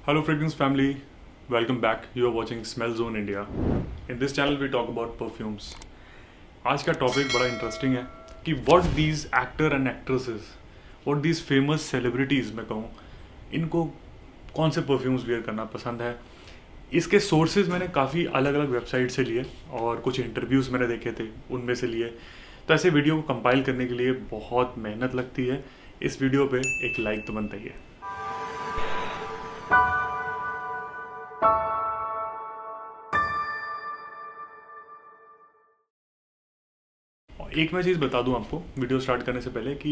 Hello fragrance family, welcome back. You are watching Smell Zone India. In this channel we talk about perfumes. आज का topic बड़ा interesting है कि what these actor and actresses, what these famous celebrities मैं कहूँ, इनको कौन से परफ्यूम्स वेयर करना पसंद है. इसके सोर्सेज मैंने काफ़ी अलग अलग वेबसाइट से लिए और कुछ इंटरव्यूज़ मैंने देखे थे उनमें से लिए. तो ऐसे वीडियो को कंपाइल करने के लिए बहुत मेहनत लगती है. इस वीडियो पे एक लाइक तो बनता ही है. एक मैं चीज़ बता दूं आपको वीडियो स्टार्ट करने से पहले कि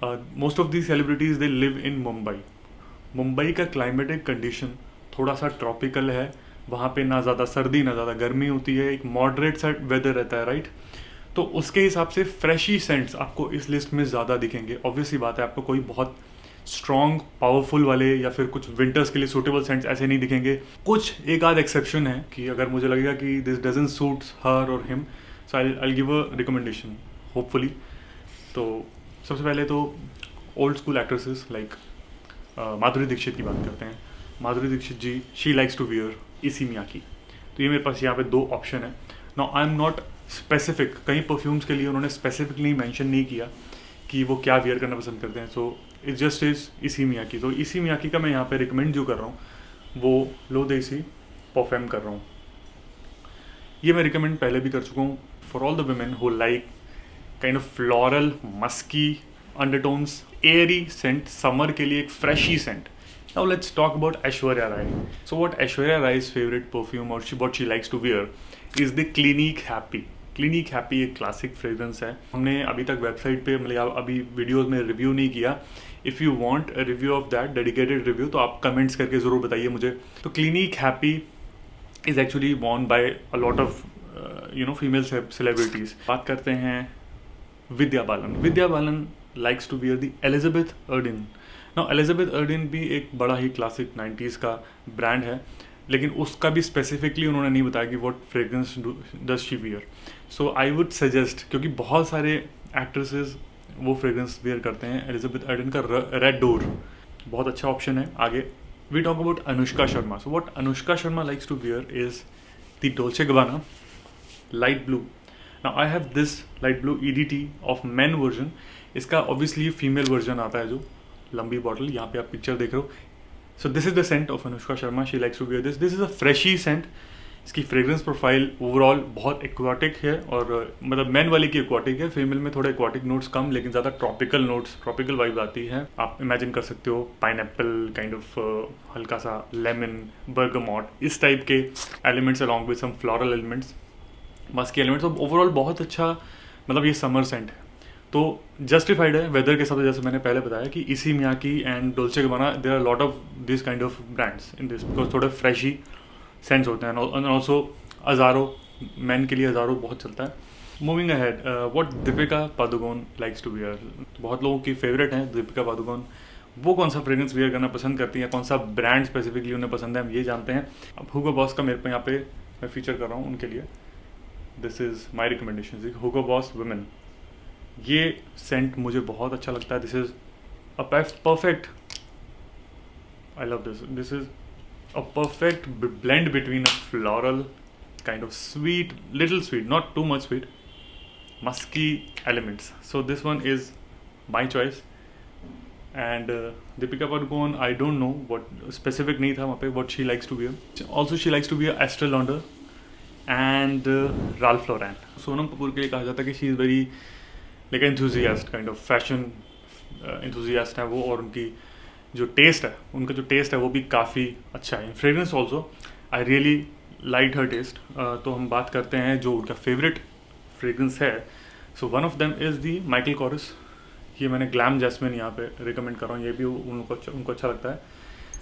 most of the celebrities they live in Mumbai. Mumbai का क्लाइमेटिक कंडीशन थोड़ा सा ट्रॉपिकल है. वहाँ पे ना ज़्यादा सर्दी ना ज़्यादा गर्मी होती है, एक मॉडरेट सा वेदर रहता है, राइट. तो उसके हिसाब से फ्रेशी सेंट्स आपको इस लिस्ट में ज़्यादा दिखेंगे. ऑब्वियसली बात है, आपको कोई बहुत स्ट्रॉन्ग पावरफुल वाले या फिर कुछ विंटर्स के लिए सूटेबल सेंट्स ऐसे नहीं दिखेंगे. कुछ एक आध एक्सेप्शन है कि अगर मुझे लगेगा कि दिस डजंट सूट्स हर और him, so I give a recommendation hopefully. तो सबसे पहले तो old school actresses like Madhuri Dixit की बात करते हैं. माधुरी दीक्षित जी, शी लाइक्स टू वियर इसी मियाकी. तो ये मेरे पास यहाँ पे दो ऑप्शन है. Now I am not specific, कई परफ्यूम्स के लिए उन्होंने स्पेसिफिकली मेंशन नहीं किया कि वो क्या वियर करना पसंद करते हैं. सो इट जस्ट इज़ इसी मियाकी. तो इसी मियाकी का मैं यहाँ पे रिकमेंड जो कर रहा हूँ वो लो देसी परफ्यूम कर रहा हूँ. ये मैं रिकमेंड पहले भी कर चुका हूँ for all the women who like kind of floral musky undertones, airy scent, summer के लिए एक freshy scent. Now let's talk about Aishwarya Rai. So what Aishwarya Rai's favorite perfume or what she likes to wear is the Clinique Happy. Clinique Happy एक classic fragrance है. हमने अभी तक website पे मतलब अभी वीडियोस में रिव्यू नहीं किया. If you want a review of that, dedicated review, तो आप कमेंट्स करके ज़रूर बताइए मुझे. तो Clinique Happy is actually worn by a lot of female celebrities. बात करते हैं Vidya Balan. Vidya Balan likes to wear the Elizabeth Arden. Now Elizabeth Arden भी एक बड़ा ही क्लासिक 90s का ब्रांड है, लेकिन उसका भी स्पेसिफिकली उन्होंने नहीं बताया कि what fragrance does she wear. So I would suggest, क्योंकि बहुत सारे एक्ट्रेसेस वो फ्रेग्रेंस वियर करते हैं, एलिजाबेथ अर्डिन का रेड डोर बहुत अच्छा ऑप्शन है. आगे we talk about Anushka Sharma. So what Anushka Sharma likes to wear is the Dolce Gabbana light blue. Now I have this light blue EDT of men version. इसका obviously female version आता है जो लंबी बॉटल, यहाँ पे आप पिक्चर देख रहे हो. So this is the scent of Anushka Sharma. She likes to wear this. This is a freshy scent. इसकी फ्रेग्रेंस प्रोफाइल ओवरऑल बहुत एक्वाटिक है, और मतलब मैन वाली की एक्वाटिक है, फीमेल में थोड़े एक्वाटिक नोट्स कम, लेकिन ज़्यादा ट्रॉपिकल नोट्स, ट्रॉपिकल वाइब आती है. आप इमेजिन कर सकते हो पाइनएप्पल काइंड ऑफ, हल्का सा लेमन, बर्गमॉट, इस टाइप के elements along with some floral elements, musky elements. Overall बहुत अच्छा, मतलब ये समर सेंट है तो जस्टिफाइड है वेदर के हिसाब से. जैसे मैंने पहले बताया कि Issey Miyake and Dolce Gabbana, there are lot of this kind of brands in this, because थोड़े फ्रेशी सेंट्स होते हैं. एंड ऑल्सो अजारो, मैन के लिए अजारो बहुत चलता है. Moving ahead, what Deepika Padukone likes to wear. बहुत लोगों की फेवरेट है दीपिका पादुकोण. वो कौन सा फ्रेग्रेंस वियर करना पसंद करती हैं, कौन सा ब्रांड स्पेसिफिकली उन्हें पसंद है, हम ये जानते हैं. अब हुगो बॉस का मेरे पे यहाँ पे मैं फीचर कर रहा हूँ उनके लिए. This is my recommendation, Hugo Boss women. ये सेंट मुझे बहुत अच्छा लगता है. This is a perfect, I love this. This is a perfect blend between a floral kind of sweet, little sweet, not too much sweet, musky elements. So this one is my choice. And Deepika Padukone, I don't know what specific नहीं था वहाँ पे what she likes to wear. Also she likes to wear Estee Lauder and Ralph Lauren. Sonam Kapoor के लिए कहा जाता है कि she is very like enthusiast, kind of fashion enthusiast है वो, और उनकी जो टेस्ट है, उनका जो टेस्ट है वो भी काफ़ी अच्छा है. Fragrance also I really like her taste. तो हम बात करते हैं जो उनका फेवरेट फ्रेग्रेंस है. So one of them is the Michael chorus. ये मैंने ग्लैम जैस्मिन यहाँ पे रिकमेंड कर रहा हूँ. ये भी उनको अच्छा लगता है.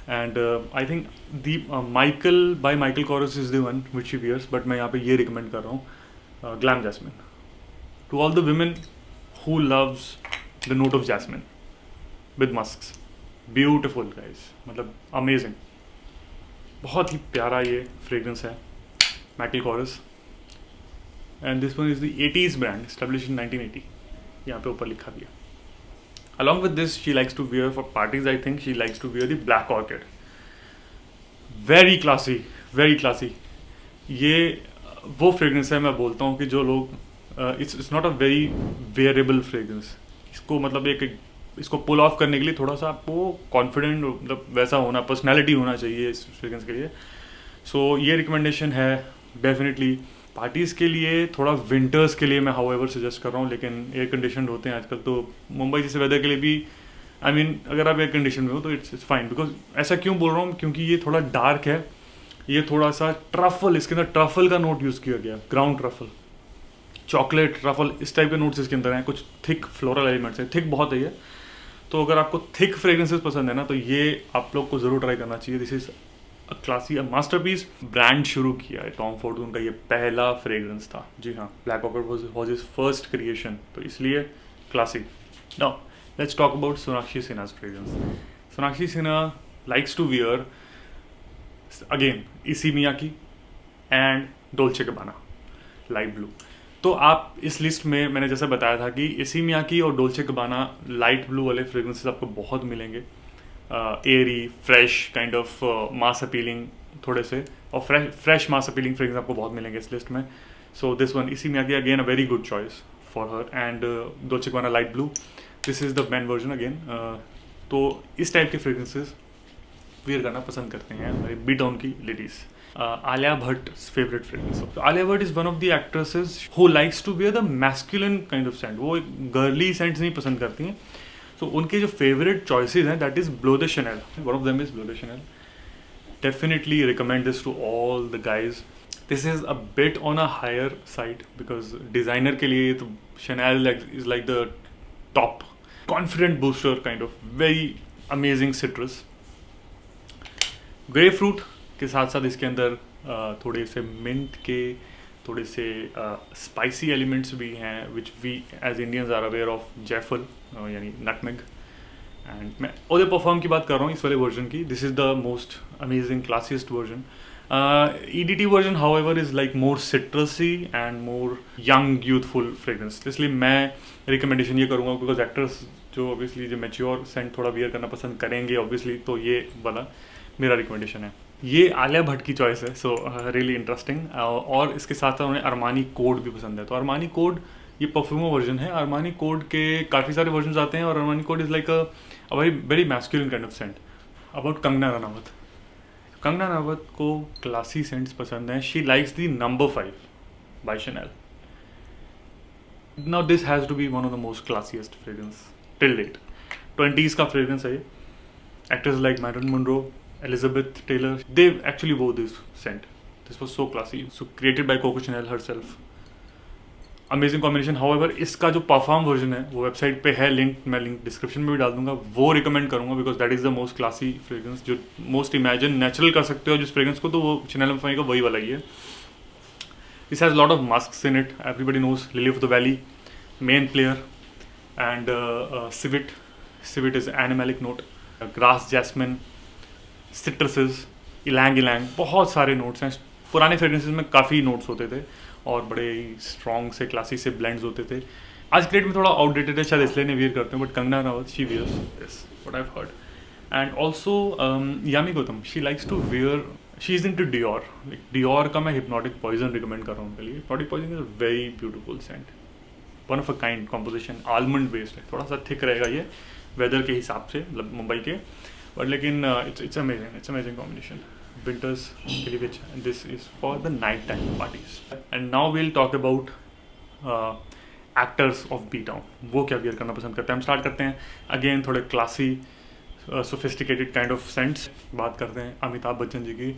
And I think the Michael by Michael Kors is the one which she wears, but मैं यहाँ पे ये रिकमेंड कर रहा हूँ glam jasmine. To all the women who loves the note of jasmine with musks, beautiful guys, मतलब amazing. बहुत ही प्यारा ये फ्रेग्रेंस है Michael chorus. And this one is the 80s brand, established in 1980. यहाँ पे ऊपर लिखा भी है. Along with this, she likes to wear for parties, I think she likes to wear the Black Orchid. Very classy, very classy. ये वो fragrance है, मैं बोलता हूँ कि जो लोग it's not a very wearable fragrance. इसको मतलब एक इसको पुल ऑफ करने के लिए थोड़ा सा आपको कॉन्फिडेंट मतलब वैसा होना, पर्सनैलिटी होना चाहिए इस फ्रेग्रेंस के लिए। सो ये रिकमेंडेशन है डेफिनेटली पार्टीज़ के लिए, थोड़ा विंटर्स के लिए मैं हाउएवर सजेस्ट कर रहा हूँ, लेकिन एयर कंडीशन होते हैं आजकल, तो मुंबई जैसे वेदर के लिए भी आई मीन अगर आप एयर कंडीशन में हो तो इट्स फाइन। बिकॉज ऐसा क्यों बोल रहा हूँ, क्योंकि ये थोड़ा डार्क है, ये थोड़ा सा ट्रफल, इसके अंदर ट्रफल का नोट यूज़ किया गया, ग्राउंड ट्रफल, चॉकलेट ट्रफल, इस टाइप के नोट्स इसके अंदर हैं, कुछ थिक फ्लोरल एलिमेंट्स हैं, थिक बहुत है ये। तो अगर आपको थिक फ्रेग्रेंसेस पसंद है ना, तो ये आप लोग को ज़रूर ट्राई करना चाहिए। This is a classy, a masterpiece. Brand शुरू किया है टॉम फोर्ड, उनका ये पहला फ्रेग्रेंस था, जी हाँ, Black Orchid was his first creation, तो इसलिए classic. Now let's talk about Sonakshi सिन्हा's fragrance. Sonakshi Sinha likes to wear again Issey Miyake and Dolce Gabbana light blue. तो आप इस लिस्ट में मैंने जैसे बताया था कि इसी मियाकी और डोल्चे गबाना लाइट ब्लू वाले फ्रेग्रेंसेस आपको बहुत मिलेंगे, Airy fresh kind of mass appealing थोड़े से, और फ्रेश मास अपीलिंग फ्रेग्रेंस आपको बहुत मिलेंगे इस लिस्ट में। सो this one Issey Miyake again a very good choice for her, and Dolce Gabbana light blue, this is the man version again. तो इस टाइप के फ्रेग्रेंसेस वेयर करना पसंद करते हैं हमारी बी टाउन की ladies. Alia Bhatt favourite fragrance. Alia Bhatt is one of the actresses who likes to wear the masculine kind of scent, वो एक गर्ली सेंट्स नहीं पसंद करती हैं। सो उनके जो फेवरेट चॉइसेस हैं that is Bleu de Chanel, one of them is Bleu de Chanel. Definitely recommend this to all the guys. This is a bit on a higher side because designer के लिए तो Chanel is like the top confident booster kind of very amazing citrus. Grapefruit के साथ साथ इसके अंदर थोड़े से मिंट के, थोड़े से स्पाइसी एलिमेंट्स भी हैं which we as Indians are aware of, जैफल यानी नटमेग। एंड मैं ओदे परफॉर्म की बात कर रहा हूँ इस वाले वर्जन की। This is the most amazing classiest version. EDT version however is like more citrusy and more young youthful fragrance, इसलिए मैं रिकमेंडेशन ये करूँगा बिकॉज एक्टर्स जो ऑब्वियसली जो मैच्योर सेंट थोड़ा वियर करना पसंद करेंगे ऑब्वियसली, तो ये वाला मेरा रिकमेंडेशन है। ये आलिया भट्ट की चॉइस है, सो रियली इंटरेस्टिंग। और इसके साथ साथ उन्हें अरमानी कोड भी पसंद है, तो अरमानी कोड ये परफ्यूमो वर्जन है। अरमानी कोड के काफ़ी सारे वर्जन आते हैं और Armani Code is like a very masculine kind of scent. About Kangana Ranaut, Kangana Ranaut को क्लासी सेंट्स पसंद हैं। She likes the number 5 by Chanel. Now this has to be one of the most classiest fragrance till date. 20s का fragrance है ये। Actors like Marilyn Monroe, Elizabeth Taylor, they actually wore this scent. This was so classy. So created by Coco Chanel herself. Amazing combination. However, इसका जो perform version है वो website पे है, link मैं लिंक डिस्क्रिप्शन में भी डाल दूंगा, वो रिकमेंड करूंगा because that is the most classy fragrance, जो मोस्ट इमेजिन नेचुरल कर सकते हो जिस फ्रेग्रेंस को, तो वो Chanel एम्फाई का वही वाला ही है। This has lot of musks in it, everybody knows lily of the valley, main player, and civet is animalic note, grass jasmine, citruses, ylang ylang, बहुत सारे नोट्स हैं। पुराने फ्रेग्रेंसेस में काफ़ी नोट्स होते थे और बड़े स्ट्रॉन्ग से क्लासी से ब्लेंड्स होते थे। आज के डेट में थोड़ा आउटडेटेड है शायद इसलिए नहीं वियर करते हैं, but Kangana Ranaut she wears this, what I have heard. And also Yami Gautam, she likes to wear, she is into Dior. Dior का मैं हिप्नोटिक पॉइजन रिकमेंड कर रहा हूँ उनके लिए। Hypnotic Poison is a very beautiful scent, one of a kind composition, almond based है, थोड़ा सा थिक रहेगा ये वेदर के हिसाब से, मतलब मुंबई के, बट लेकिन इट्स अमेजिंग कॉम्बिनेशन विंटर्स के लिए। Which this is for the night time parties. And now we'll talk about actors of B town, वो क्या वियर करना पसंद करते हैं। हम स्टार्ट करते हैं अगेन थोड़े classy sophisticated kind of cents. बात करते हैं अमिताभ बच्चन जी की।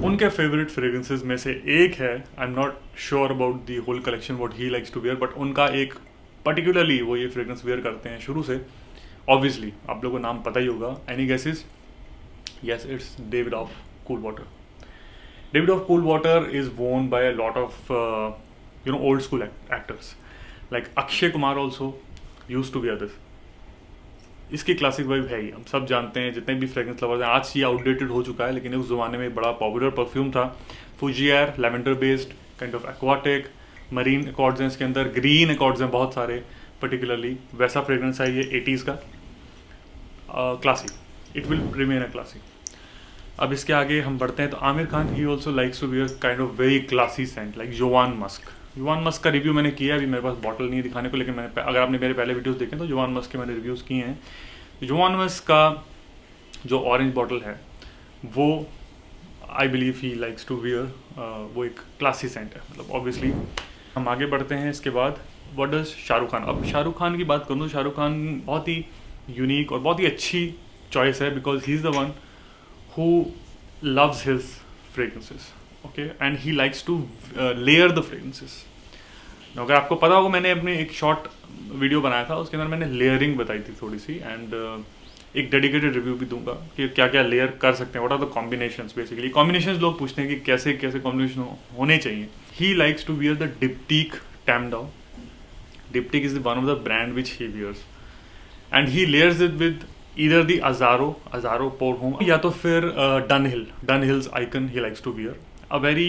उनके फेवरेट फ्रेग्रेंसेज में से एक है, I am not sure about the whole collection what he likes to wear, but उनका एक पर्टिकुलरली वो ये फ्रेग्रेंस वियर करते हैं शुरू से। ऑब्वियसली आप लोगों को नाम पता ही होगा, any guesses? Yes, it's Davidoff Cool Water. Davidoff Cool Water is worn by a lot of old school actors like Akshay Kumar also use to wear this. इसकी क्लासिक वाइब है ही, हम सब जानते हैं, जितने भी फ्रेग्रेंस लवर्स हैं। आज ये आउटडेटेड हो चुका है, लेकिन उस ज़माने में बड़ा पॉपुलर परफ्यूम था। Fougere, lavender based, kind of aquatic, marine accords हैं इसके अंदर, ग्रीन एकॉर्ड्स हैं बहुत सारे, पर्टिकुलरली वैसा फ्रेग्रेंस है ये 80s का। Classic, it will remain a classic. अब इसके आगे हम बढ़ते हैं तो Aamir Khan he also likes to wear kind of very classy scent like Jovan Musk. Jovan Musk का रिव्यू मैंने किया है, अभी मेरे पास बॉटल नहीं है दिखाने को, लेकिन मैंने अगर आपने मेरे पहले वीडियोस देखे तो जोवान मस्क के मैंने रिव्यूज़ किए हैं। जोवान मस्क का जो ऑरेंज बॉटल है वो I believe he likes to wear, वो एक क्लासी सेंट है, मतलब ऑब्वियसली। हम आगे बढ़ते हैं इसके बाद व्हाट डज शाहरुख खान। अब शाहरुख खान की बात करूँ तो शाहरुख खान बहुत ही यूनिक और बहुत ही अच्छी चॉइस है, because he is the one who loves his fragrances, okay, and he likes to layer the fragrances. Now, अगर आपको पता होगा मैंने अपने एक शॉर्ट वीडियो बनाया था, उसके अंदर मैंने लेयरिंग बताई थी थोड़ी सी, एंड एक डेडिकेटेड रिव्यू भी दूंगा कि क्या क्या लेयर कर सकते हैं, what are the combinations. Basically combinations लोग पूछते हैं कि कैसे कैसे कॉम्बिनेशन होने चाहिए। He likes to wear the Diptyque Tam Dao. Diptyque is one of the brand which he wears, and he layers it with either the Azaro Pour Homme या तो फिर Dunhill's Icon he likes to wear. A very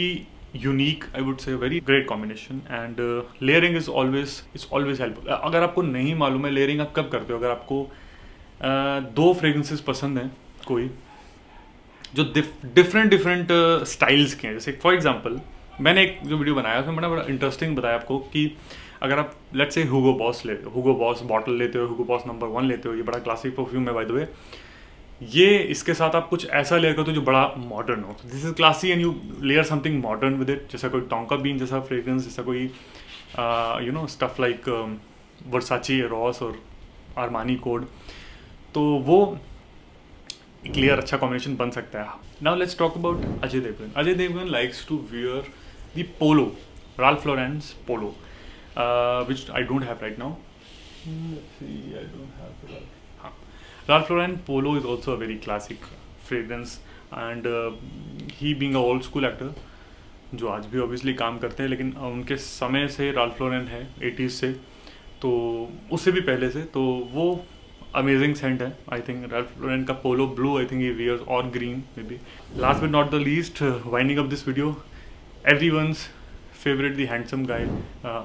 unique, I would say, very great combination, and layering is always helpful. अगर आपको नहीं मालूम है layering आप कब करते हो, अगर आपको दो fragrances पसंद हैं कोई जो डिफरेंट स्टाइल्स के हैं, जैसे फॉर एग्जांपल मैंने एक जो वीडियो बनाया उसमें बड़ा इंटरेस्टिंग बताया आपको कि अगर आप let's say Hugo Boss bottle लेते हो, Hugo Boss नंबर 1 लेते हो, ये बड़ा क्लासिक परफ्यूम है बाय द वे, ये इसके साथ आप कुछ ऐसा लेयर करते हो जो बड़ा मॉडर्न हो, this is classy and you layer something modern with it, जैसा कोई टोंका बीन जैसा फ्रेग्रेंस, जैसा कोई you know stuff like Versace Ross और आर्मानी कोड, तो वो एक लेयर अच्छा कॉम्बिनेशन बन सकता है। Now let's talk about Ajay Devgan. Ajay Devgan likes to wear the Polo, Ralph Lauren's Polo, which I don't have right now. Let's see, I don't have it. Ralph Lauren Polo is also a very classic fragrance, and he being a old school actor जो आज भी obviously काम करते हैं, लेकिन उनके समय से Ralph Lauren है 80s से, तो उससे भी पहले से, तो वो अमेजिंग सेंट है। आई थिंक Ralph Lauren का Polo Blue I think he wears, or green maybe. Last but not the least, winding up this video, everyone's favorite, the handsome guy,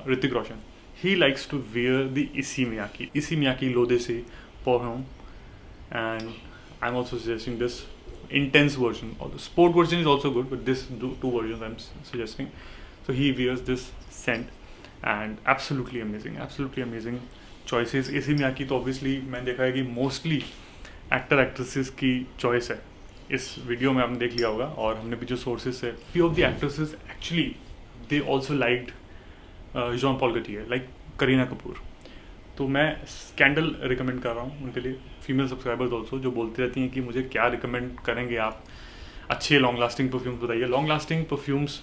Hrithik Roshan. He likes to wear the Issey Miyake L'Eau d'Essai Pour Homme, and I'm also suggesting this intense version. The sport version is also good, but this two versions I'm suggesting. So he wears this scent, and absolutely amazing choices. Issey Miyake तो obviously मैंने देखा है कि mostly actor actresses की choice है, इस video में आपने देख लिया होगा, और हमने भी जो सोर्सेस है, few of the actresses actually they also liked Jean Paul Gaultier, like Kareena Kapoor. तो मैं स्कैंडल रिकमेंड कर रहा हूँ उनके लिए, फीमेल सब्सक्राइबर्स ऑल्सो जो बोलती रहती हैं कि मुझे क्या रिकमेंड करेंगे आप, अच्छे लॉन्ग लास्टिंग परफ्यूम्स बताइए। लॉन्ग लास्टिंग परफ्यूम्स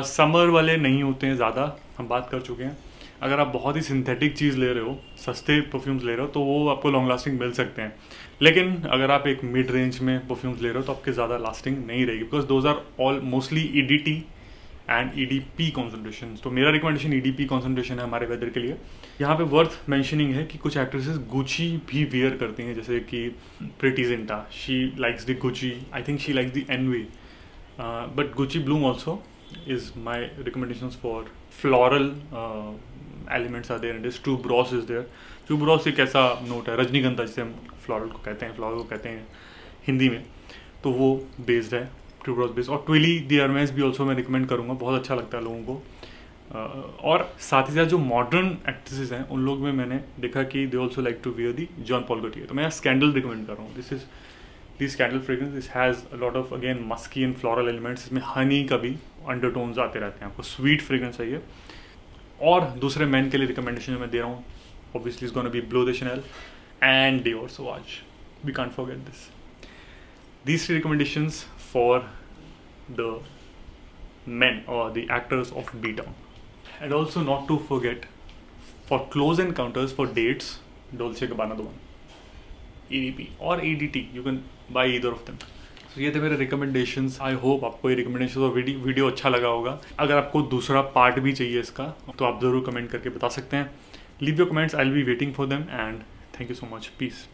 समर वाले नहीं होते हैं ज़्यादा, हम बात कर चुके हैं। अगर आप बहुत ही सिंथेटिक चीज़ ले रहे हो, सस्ते परफ्यूम्स ले रहे हो, तो वो आपको लॉन्ग लास्टिंग मिल सकते हैं, लेकिन अगर आप एक मिड रेंज में परफ्यूम्स ले रहे हो तो आपके ज़्यादा लास्टिंग नहीं रहेगी, because those are all mostly EDT and EDP concentration. तो मेरा रिकमेंडेशन EDP कॉन्सेंट्रेशन है हमारे वेदर के लिए। यहाँ पे वर्थ मैंशनिंग है कि कुछ एक्ट्रेसेस गुची भी वियर करती हैं, जैसे कि Preity Zinta, she likes the Gucci, I think she likes the Envy, but Gucci Bloom also is my recommendations for floral elements are there, and this tuberose is there. Tuberose एक ऐसा note है, रजनीगंधा जिसे हम फ्लोरल को कहते हैं हिंदी में, तो वो बेस्ड है tuberose बेस्ड। और ट्विली दी अरमेस भी ऑल्सो मैं रिकमेंड करूँगा, बहुत अच्छा लगता है लोगों को। और साथ ही साथ जो मॉडर्न एक्ट्रेसेस हैं उन लोग में मैंने देखा कि they also like to wear the Jean Paul Gaultier, तो मैं स्कैंडल रिकमेंड कर रहा हूँ। This is This candle fragrance, this has a lot of again musky and floral elements, इसमें हनी का भी अंडरटोन्स आते रहते हैं, आपको स्वीट फ्रेग्रेंस चाहिए। और दूसरे मैन के लिए रिकमेंडेशन मैं दे रहा हूँ, obviously is gonna be Bleu de Chanel and Dior Sauvage, we can't forget this. These three recommendations for the men or the actors of B-Town, and also not to forget for close encounters, for dates, Dolce & Gabbana the one, EDP or EDT, you can buy either of them. So ये थे मेरे recommendations. I hope आपको ये recommendation और video अच्छा लगा होगा। अगर आपको दूसरा पार्ट भी चाहिए इसका तो आप ज़रूर कमेंट करके बता सकते हैं। Leave your comments, I will be waiting for them, and thank you so much, piece.